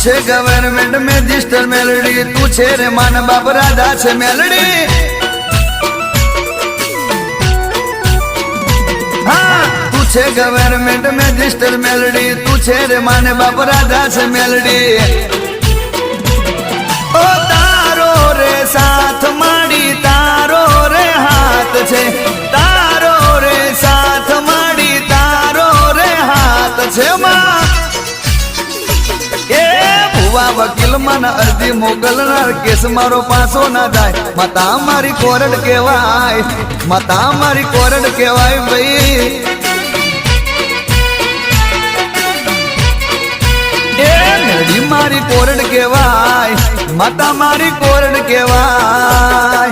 छे गवर्नमेंट में register melody, तू छे रे मान बाप राधा छे मेलडी। हाँ तू छे गवर्नमेंट में रजिस्टर मेलडी, तू छे रे मान बाप राधा छे मेलडी। ओ तारो रे साथ माड़ी, तारो रे हाथ छे, तारो रे साथ माड़ी, तारो रे हाथ छे मां। वकील मन अर्जी मोकलनार केस मारो पासो ना जाए, माता मारी कोरड केवाय, माता मारी कोरड केवाय भाई। ए मेरी मारी कोरड केवाय, माता मारी कोरड केवाय।